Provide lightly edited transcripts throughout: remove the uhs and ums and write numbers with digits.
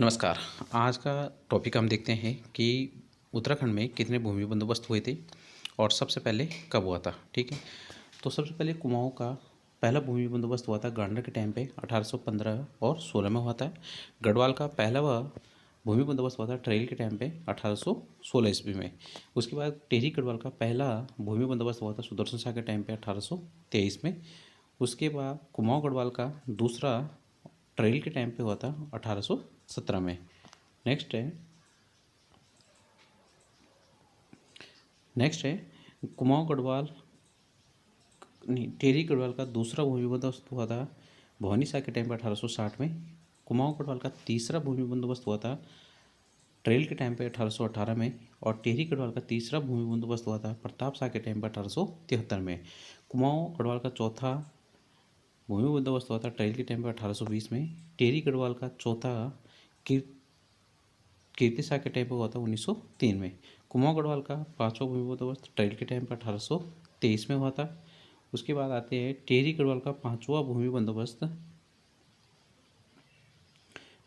नमस्कार। आज का टॉपिक हम देखते हैं कि उत्तराखंड में कितने भूमि बंदोबस्त हुए थे और सबसे पहले कब हुआ था। ठीक है, तो सबसे पहले कुमाऊं का पहला भूमि बंदोबस्त हुआ था गांडर के टाइम पे 1815 और 16 में हुआ था। गढ़वाल का पहला भूमि बंदोबस्त हुआ था ट्रेल के टाइम पे 1816 ईस्वी में। उसके बाद टेहरी गढ़वाल का पहला भूमि बंदोबस्त हुआ था सुदर्शन शाह के टाइम पे 1823 में। उसके बाद कुमाऊं गढ़वाल का दूसरा ट्रेल के टाइम पे हुआ था 1817 में। नेक्स्ट है नेक्स्ट है कुमाऊं गढ़वाल नहीं टेहरी गढ़वाल का दूसरा भूमि बंदोबस्त हुआ था भवानी शाह के टाइम पे 1860 में। कुमाऊं गढ़वाल का तीसरा भूमि बंदोबस्त हुआ था ट्रेल के टाइम पे 1818 में। और टेहरी गढ़वाल का तीसरा भूमि बंदोबस्त हुआ था प्रताप शाह के टाइम पे 1873 में। कुमाऊं गढ़वाल का चौथा भूमि बंदोबस्त हुआ था ट्रेल के टाइम पे 1820 में। टेहरी गढ़वाल का चौथा कीर्ति शाह के टाइम पे हुआ था 1903 में। कुमाऊं गढ़वाल का पांचवा भूमि बंदोबस्त ट्रेल के टाइम पर 1823 में हुआ था। उसके बाद आते हैं टेहरी गढ़वाल का पांचवा भूमि बंदोबस्त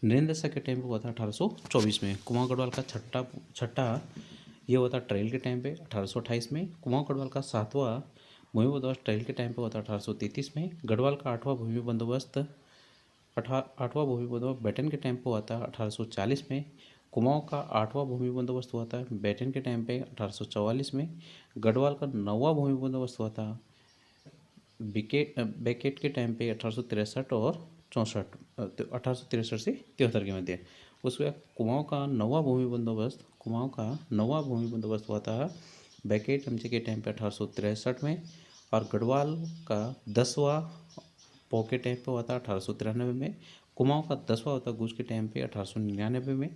नरेंद्र शाह के टाइम पे हुआ था 1824 में। कुमाऊं गढ़वाल का छठा ये हुआ था ट्रेल के टाइम पे 1828 में। कुमाऊं गढ़वाल का सातवां भूमि बंदोबस्त ट्रेल के टाइम पे हुआ था 1833 में। गढ़वाल का आठवां भूमि बंदोबस्त बेटन के टाइम पे हुआ था 1840 में। कुमाऊं का आठवां भूमि बंदोबस्त हुआ था बेटन के टाइम पे 1844 में। गढ़वाल का नौवां भूमि बंदोबस्त हुआ था बेकेट के टाइम पे 1863 और 1863 से 73 के मध्य। उसके बाद कुमाऊं का नौवां भूमि बंदोबस्त हुआ था बेकेट एमजे के टाइम पे 1863 में। और गढ़वाल का 10वां पॉकेट टाइम पे हुआ था 1893 में। कुमाऊं का 10वां हुआ था गुज के टाइम पे 1899 में।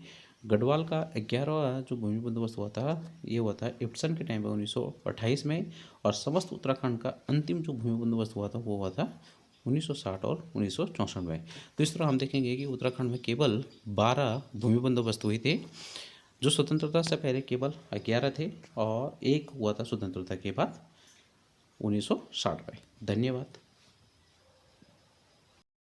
गढ़वाल का 11वां जो भूमि बंदोबस्त हुआ था ये हुआ था इप्सन के टाइम पे 1928 में। और समस्त उत्तराखंड का अंतिम जो भूमि बंदोबस्त हुआ था वो हुआ था 1960 और 1964 में। तो इस तरह हम देखेंगे कि उत्तराखंड में केवल 12 भूमि बंदोबस्त हुए थे। जो स्वतंत्रता से पहले केवल 11 थे और एक हुआ था स्वतंत्रता के बाद 1960 में। धन्यवाद।